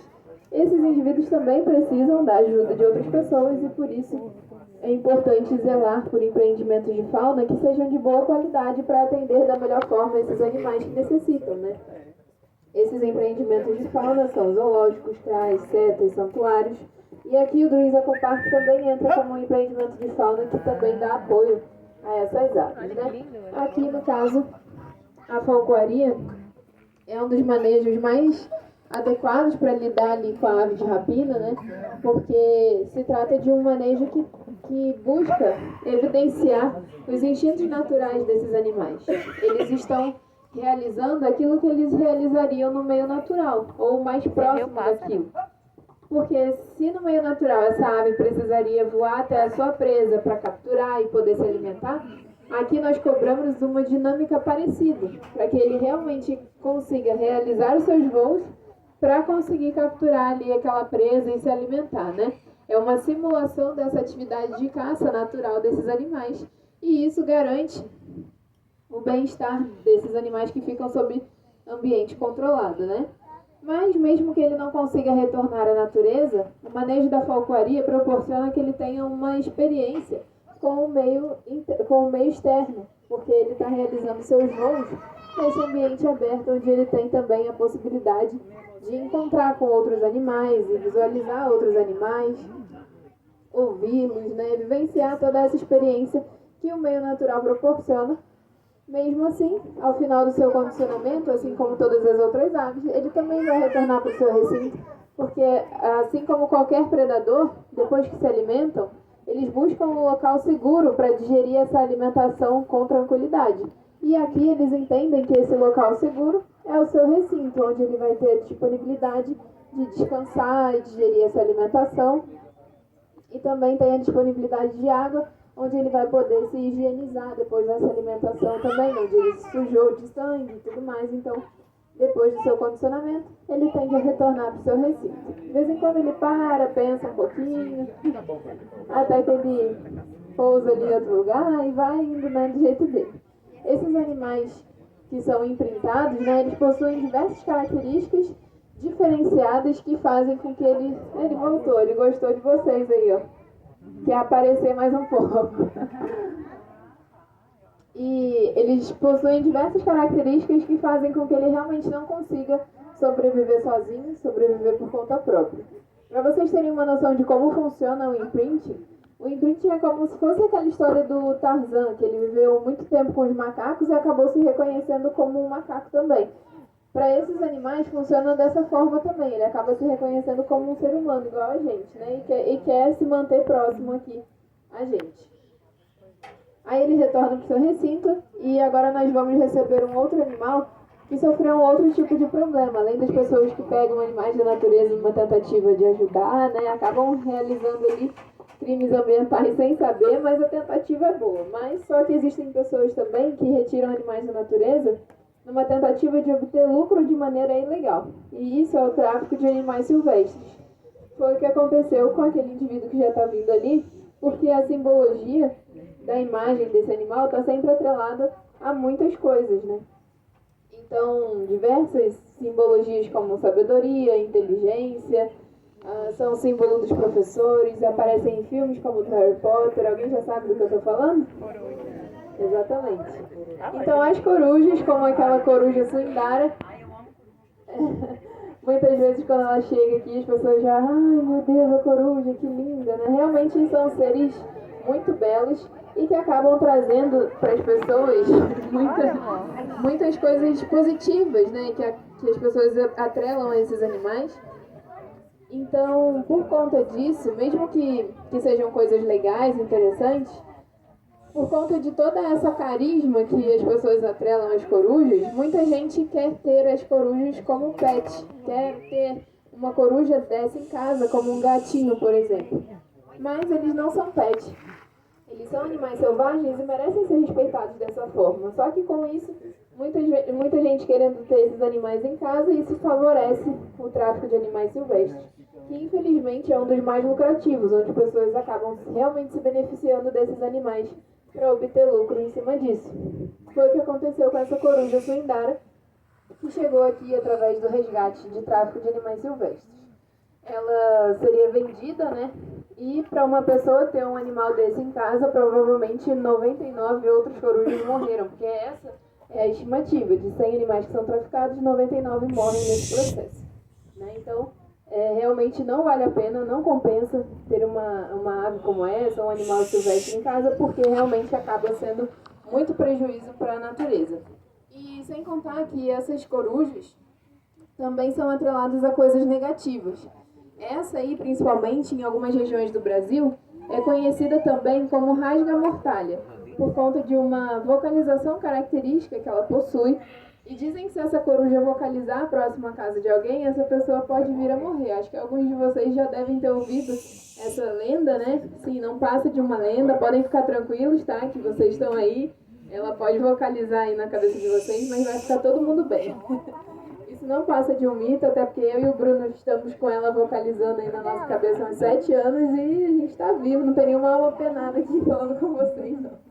Esses indivíduos também precisam da ajuda de outras pessoas e por isso é importante zelar por empreendimentos de fauna que sejam de boa qualidade para atender da melhor forma esses animais que necessitam, né? Esses empreendimentos de fauna são zoológicos, CRAs, setas, santuários. E aqui o Dreams Eco Park também entra como um empreendimento de fauna que também dá apoio a essas aves, né? Aqui, no caso, a falcoaria é um dos manejos mais adequados para lidar ali com a ave de rapina, né? Porque se trata de um manejo que busca evidenciar os instintos naturais desses animais. Eles estão realizando aquilo que eles realizariam no meio natural, ou mais próximo daquilo. Porque se no meio natural essa ave precisaria voar até a sua presa para capturar e poder se alimentar, aqui nós cobramos uma dinâmica parecida, para que ele realmente consiga realizar os seus voos para conseguir capturar ali aquela presa e se alimentar, né? É uma simulação dessa atividade de caça natural desses animais, e isso garante o bem-estar desses animais que ficam sob ambiente controlado, né? Mas mesmo que ele não consiga retornar à natureza, o manejo da falcoaria proporciona que ele tenha uma experiência com o meio externo, porque ele está realizando seus voos nesse ambiente aberto, onde ele tem também a possibilidade de encontrar com outros animais e visualizar outros animais, ouvi-los, né? Vivenciar toda essa experiência que o meio natural proporciona. Mesmo assim, ao final do seu condicionamento, assim como todas as outras aves, ele também vai retornar para o seu recinto, porque assim como qualquer predador, depois que se alimentam, eles buscam um local seguro para digerir essa alimentação com tranquilidade. E aqui eles entendem que esse local seguro é o seu recinto, onde ele vai ter a disponibilidade de descansar e digerir essa alimentação. E também tem a disponibilidade de água, onde ele vai poder se higienizar depois dessa alimentação também, onde ele se sujou de sangue e tudo mais. Então, depois do seu condicionamento, ele tende a retornar para o seu recinto. De vez em quando ele para, pensa um pouquinho, até que ele pousa ali em outro lugar e vai indo, né, do jeito dele. Esses animais que são imprintados, né, eles possuem diversas características diferenciadas que fazem com que ele voltou, ele gostou de vocês aí, ó. Quer aparecer mais um pouco. E eles possuem diversas características que fazem com que ele realmente não consiga sobreviver sozinho, sobreviver por conta própria. Para vocês terem uma noção de como funciona o imprinting é como se fosse aquela história do Tarzan, que ele viveu muito tempo com os macacos e acabou se reconhecendo como um macaco também. Para esses animais funciona dessa forma também, ele acaba se reconhecendo como um ser humano igual a gente, né? E quer se manter próximo aqui a gente. Aí eles retornam para o seu recinto e agora nós vamos receber um outro animal que sofreu um outro tipo de problema. Além das pessoas que pegam animais da natureza numa tentativa de ajudar, né, acabam realizando ali crimes ambientais sem saber, mas a tentativa é boa. Mas só que existem pessoas também que retiram animais da natureza numa tentativa de obter lucro de maneira ilegal. E isso é o tráfico de animais silvestres. Foi o que aconteceu com aquele indivíduo que já está vindo ali, porque a simbologia da imagem desse animal está sempre atrelada a muitas coisas, né? Então, diversas simbologias como sabedoria, inteligência, são símbolo dos professores, aparecem em filmes como o Harry Potter. Alguém já sabe do que eu estou falando? Exatamente. Então, as corujas, como aquela coruja Suindara, muitas vezes quando ela chega aqui, as pessoas já, ai meu Deus, a coruja, que linda, né? Realmente são seres muito belos e que acabam trazendo para as pessoas muitas coisas positivas, né? Que as pessoas atrelam a esses animais. Então, por conta disso, mesmo que sejam coisas legais, interessantes, por conta de toda essa carisma que as pessoas atrelam às corujas, muita gente quer ter as corujas como pet, quer ter uma coruja dessa em casa, como um gatinho, por exemplo. Mas eles não são pet. Eles são animais selvagens e merecem ser respeitados dessa forma. Só que com isso, muita gente querendo ter esses animais em casa, e isso favorece o tráfico de animais silvestres, que infelizmente é um dos mais lucrativos, onde pessoas acabam realmente se beneficiando desses animais para obter lucro em cima disso. Foi o que aconteceu com essa coruja Suindara, que chegou aqui através do resgate de tráfico de animais silvestres. Ela seria vendida, né? E para uma pessoa ter um animal desse em casa, provavelmente 99 outros corujas morreram, porque essa é a estimativa, de 100 animais que são traficados, 99 morrem nesse processo, né? Então, realmente não vale a pena, não compensa ter uma ave como essa, um animal silvestre em casa, porque realmente acaba sendo muito prejuízo para a natureza. E sem contar que essas corujas também são atreladas a coisas negativas. Essa aí, principalmente em algumas regiões do Brasil, é conhecida também como rasga-mortalha, por conta de uma vocalização característica que ela possui. E dizem que se essa coruja vocalizar próximo à casa de alguém, essa pessoa pode vir a morrer. Acho que alguns de vocês já devem ter ouvido essa lenda, né? Sim, não passa de uma lenda, podem ficar tranquilos, tá? Que vocês estão aí. Ela pode vocalizar aí na cabeça de vocês, mas vai ficar todo mundo bem. Isso não passa de um mito, até porque eu e o Bruno estamos com ela vocalizando aí na nossa cabeça há uns 7 anos e a gente tá vivo, não tem nenhuma alma penada aqui falando com vocês, não.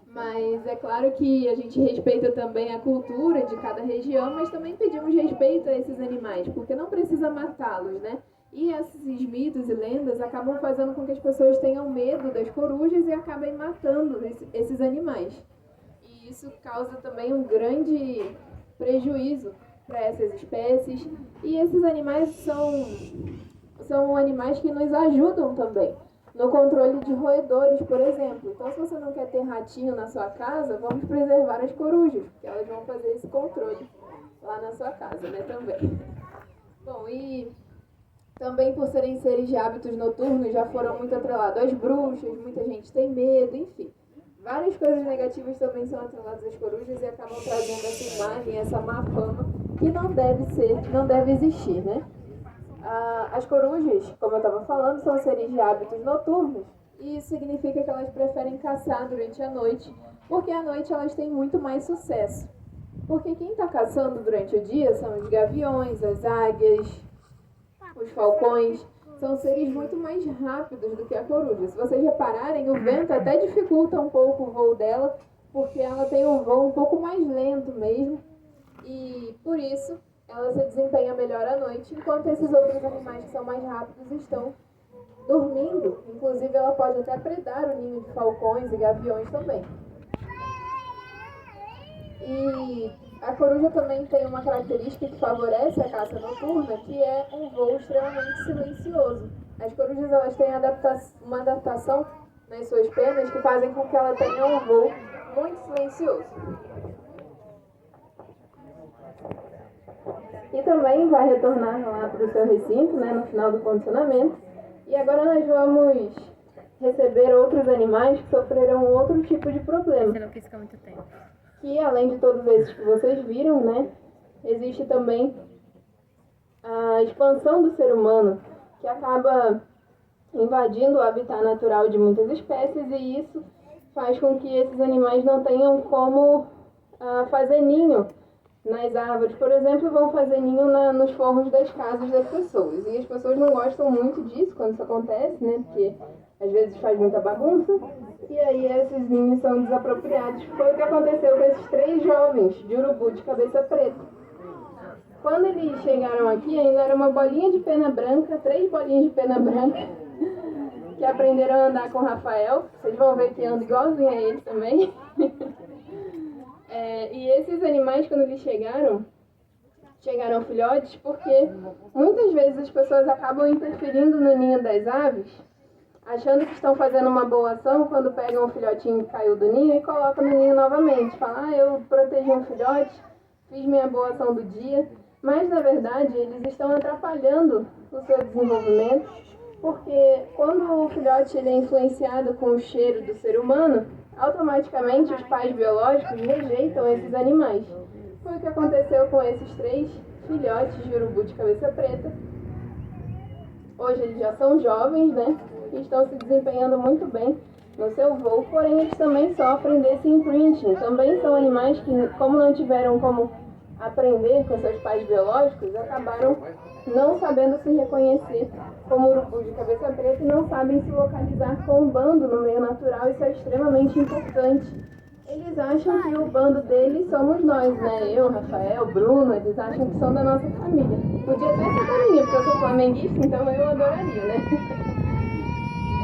Mas é claro que a gente respeita também a cultura de cada região, mas também pedimos respeito a esses animais, porque não precisa matá-los, né? E esses mitos e lendas acabam fazendo com que as pessoas tenham medo das corujas e acabem matando esses animais. E isso causa também um grande prejuízo para essas espécies. E esses animais são animais que nos ajudam também no controle de roedores, por exemplo. Então, se você não quer ter ratinho na sua casa, vamos preservar as corujas, porque elas vão fazer esse controle lá na sua casa, né, também. Bom, e também por serem seres de hábitos noturnos, já foram muito atrelados às bruxas, muita gente tem medo, enfim. Várias coisas negativas também são atreladas às corujas e acabam trazendo essa imagem, essa má fama, que não deve existir, né? As corujas, como eu estava falando, são seres de hábitos noturnos, e isso significa que elas preferem caçar durante a noite, porque à noite elas têm muito mais sucesso. Porque quem está caçando durante o dia são os gaviões, as águias, os falcões, são seres muito mais rápidos do que a coruja. Se vocês repararem, o vento até dificulta um pouco o voo dela, porque ela tem um voo um pouco mais lento mesmo, e por isso ela se desempenha melhor à noite, enquanto esses outros animais que são mais rápidos estão dormindo. Inclusive, ela pode até predar o ninho de falcões e gaviões também. E a coruja também tem uma característica que favorece a caça noturna, que é um voo extremamente silencioso. As corujas elas têm uma adaptação nas suas penas que fazem com que ela tenha um voo muito silencioso. E também vai retornar lá para o seu recinto, né, no final do condicionamento. E agora nós vamos receber outros animais que sofreram outro tipo de problema. Você não quis ficar muito tempo. Que além de todos esses que vocês viram, né, existe também a expansão do ser humano, que acaba invadindo o habitat natural de muitas espécies, e isso faz com que esses animais não tenham como fazer ninho nas árvores, por exemplo, vão fazer ninho nos forros das casas das pessoas. E as pessoas não gostam muito disso quando isso acontece, né, porque às vezes faz muita bagunça, e aí esses ninhos são desapropriados. Foi o que aconteceu com esses 3 jovens de urubu de cabeça preta. Quando eles chegaram aqui, ainda era uma bolinha de pena branca, 3 bolinhas de pena branca, que aprenderam a andar com o Rafael. Vocês vão ver que anda igualzinho a ele também. E esses animais, quando eles chegaram filhotes, porque muitas vezes as pessoas acabam interferindo no ninho das aves, achando que estão fazendo uma boa ação quando pegam um filhotinho que caiu do ninho e colocam no ninho novamente. Falam, eu protegi um filhote, fiz minha boa ação do dia. Mas, na verdade, eles estão atrapalhando o seu desenvolvimento, porque quando o filhote ele é influenciado com o cheiro do ser humano, automaticamente os pais biológicos rejeitam esses animais. Foi o que aconteceu com esses 3 filhotes de urubu de cabeça preta. Hoje eles já são jovens, né? E estão se desempenhando muito bem no seu voo, porém eles também sofrem desse imprinting. Também são animais que, como não tiveram como aprender com seus pais biológicos, acabaram não sabendo se reconhecer como urubu de cabeça preta e não sabem se localizar com o bando no meio natural. Isso é extremamente importante. Eles acham que o bando deles somos nós, né? Eu, Rafael, Bruno, eles acham que são da nossa família. Podia até ser da minha, porque eu sou flamenguista, então eu adoraria, né?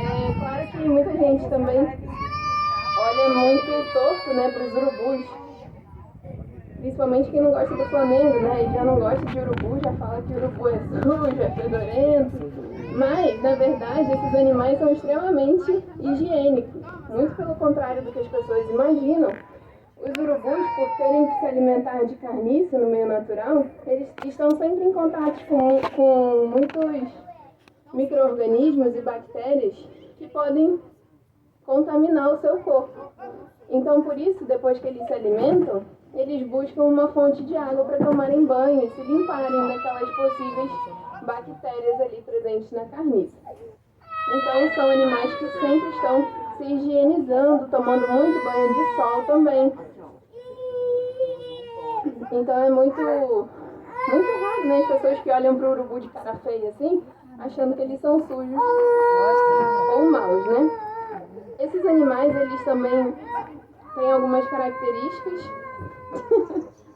É claro que muita gente também olha muito torto, né, para os urubus. Principalmente quem não gosta do Flamengo, né? E já não gosta de urubu, já fala que urubu é sujo, é fedorento. Mas, na verdade, esses animais são extremamente higiênicos. Muito pelo contrário do que as pessoas imaginam. Os urubus, por terem que se alimentar de carniça no meio natural, eles estão sempre em contato com muitos micro-organismos e bactérias que podem contaminar o seu corpo. Então, por isso, depois que eles se alimentam, eles buscam uma fonte de água para tomarem banho e se limparem daquelas possíveis bactérias ali presentes na carniça. Então, são animais que sempre estão se higienizando, tomando muito banho de sol também. Então, é muito raro, né? As pessoas que olham para o urubu de cara feia assim, achando que eles são sujos ou maus, né? Esses animais, eles também têm algumas características,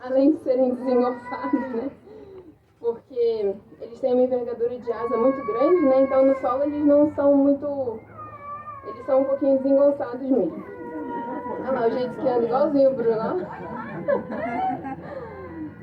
além de serem desengonçados, né? Porque eles têm uma envergadura de asa muito grande, né? Então no solo eles não são muito... Eles são um pouquinho desengonçados mesmo. Olha lá, o jeito que anda igualzinho o Bruno, ó.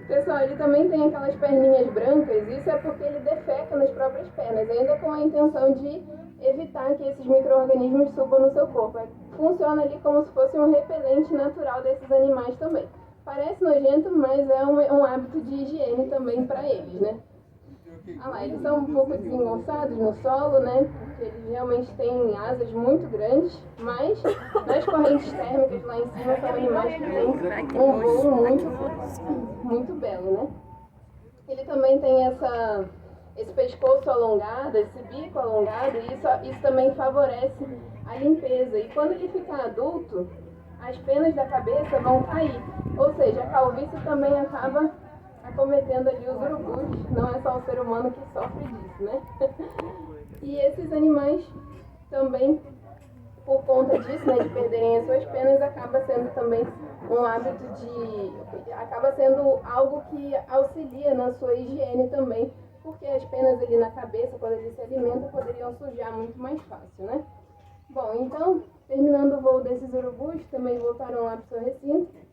Pessoal, ele também tem aquelas perninhas brancas, isso é porque ele defeca nas próprias pernas, ainda com a intenção de evitar que esses micro-organismos subam no seu corpo. Funciona ali como se fosse um repelente natural desses animais também. Parece nojento, mas é um hábito de higiene também para eles, né? Ah lá, eles são um pouco desengonçados no solo, né? Porque eles realmente têm asas muito grandes, mas nas correntes térmicas lá em cima são animais que têm um voo muito belo, né? Ele também tem esse pescoço alongado, esse bico alongado, e isso também favorece a limpeza. E quando ele ficar adulto, as penas da cabeça vão cair. Ou seja, a calvície também acaba acometendo ali os urubus, não é só o ser humano que sofre disso, né? E esses animais também, por conta disso, né, de perderem as suas penas, acaba sendo também um hábito acaba sendo algo que auxilia na sua higiene também, porque as penas ali na cabeça, quando eles se alimentam, poderiam sujar muito mais fácil, né? Bom, então, terminando o voo desses urubus, também voltaram lá para o seu recinto.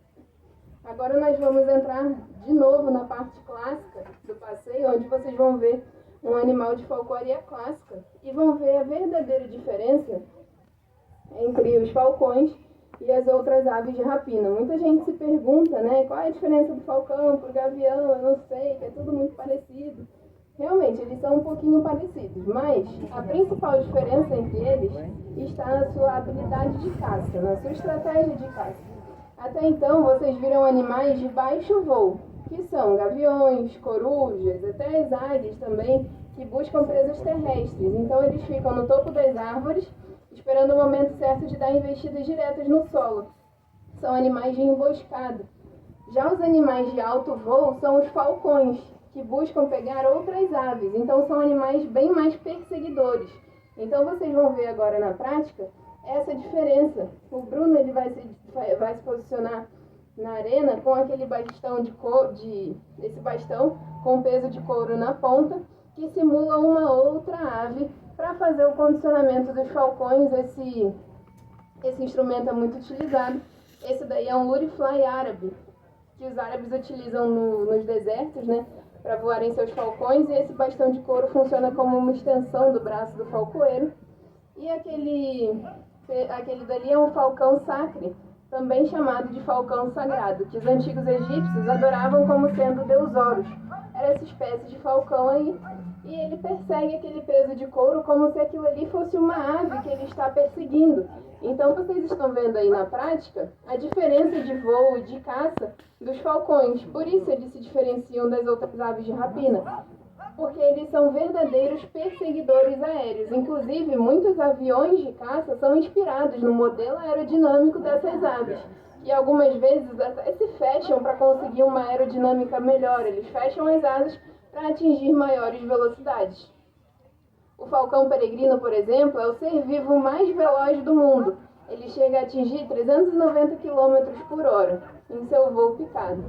Agora nós vamos entrar de novo na parte clássica do passeio, onde vocês vão ver um animal de falcoaria clássica e vão ver a verdadeira diferença entre os falcões e as outras aves de rapina. Muita gente se pergunta, né, qual é a diferença do falcão para o gavião, eu não sei, que é tudo muito parecido. Realmente, eles são um pouquinho parecidos, mas a principal diferença entre eles está na sua habilidade de caça, na sua estratégia de caça. Até então, vocês viram animais de baixo voo, que são gaviões, corujas, até as águias também, que buscam presas terrestres. Então, eles ficam no topo das árvores, esperando o momento certo de dar investidas diretas no solo. São animais de emboscada. Já os animais de alto voo são os falcões, que buscam pegar outras aves. Então, são animais bem mais perseguidores. Então, vocês vão ver agora na prática essa diferença. O Bruno ele vai se posicionar na arena com aquele bastão esse bastão com peso de couro na ponta, que simula uma outra ave para fazer o condicionamento dos falcões. Esse instrumento é muito utilizado. Esse daí é um lurifly árabe, que os árabes utilizam nos desertos, né, para voarem seus falcões, e esse bastão de couro funciona como uma extensão do braço do falcoeiro. E aquele dali é um falcão sacre, também chamado de falcão sagrado, que os antigos egípcios adoravam como sendo Deus Horus. Era essa espécie de falcão aí, e ele persegue aquele peso de couro como se aquilo ali fosse uma ave que ele está perseguindo. Então vocês estão vendo aí na prática a diferença de voo e de caça dos falcões. Por isso eles se diferenciam das outras aves de rapina, porque eles são verdadeiros perseguidores aéreos. Inclusive, muitos aviões de caça são inspirados no modelo aerodinâmico dessas aves, e algumas vezes até se fecham para conseguir uma aerodinâmica melhor. Eles fecham as asas para atingir maiores velocidades. O falcão peregrino, por exemplo, é o ser vivo mais veloz do mundo. Ele chega a atingir 390 km por hora em seu voo picado.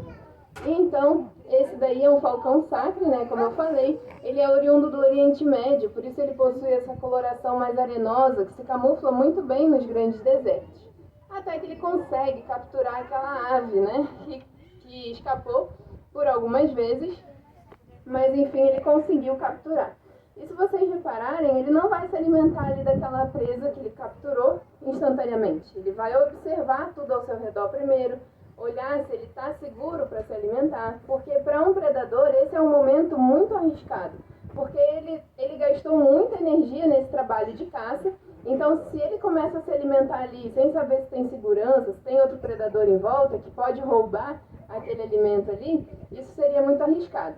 E então, esse daí é um falcão sacre, né, como eu falei. Ele é oriundo do Oriente Médio, por isso ele possui essa coloração mais arenosa, que se camufla muito bem nos grandes desertos. Até que ele consegue capturar aquela ave, né, que escapou por algumas vezes, mas enfim, ele conseguiu capturar. E se vocês repararem, ele não vai se alimentar ali daquela presa que ele capturou instantaneamente. Ele vai observar tudo ao seu redor primeiro, olhar se ele está seguro para se alimentar, porque para um predador esse é um momento muito arriscado, porque ele gastou muita energia nesse trabalho de caça. Então, se ele começa a se alimentar ali sem saber se tem segurança, se tem outro predador em volta que pode roubar aquele alimento ali, isso seria muito arriscado.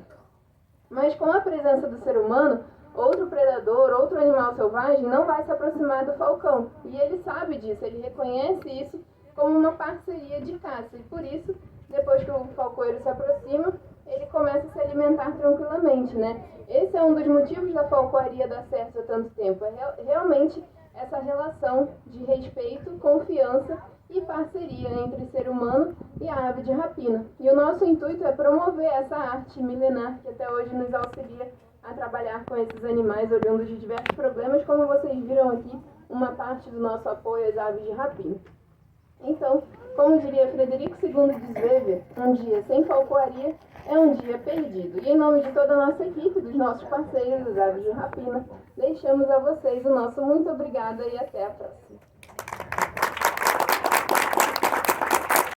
Mas com a presença do ser humano, outro predador, outro animal selvagem não vai se aproximar do falcão. E ele sabe disso, ele reconhece isso como uma parceria de caça. E por isso, depois que o falcoeiro se aproxima, ele começa a se alimentar tranquilamente, né? Esse é um dos motivos da falcoaria dar certo há tanto tempo. É realmente essa relação de respeito, confiança e parceria entre ser humano e a ave de rapina. E o nosso intuito é promover essa arte milenar que até hoje nos auxilia a trabalhar com esses animais oriundos de diversos problemas, como vocês viram aqui, uma parte do nosso apoio às aves de rapina. Então, como diria Frederico II de Zwevia, um dia sem falcoaria é um dia perdido. E em nome de toda a nossa equipe, dos nossos parceiros, as aves de rapina, deixamos a vocês o nosso muito obrigada e até a próxima.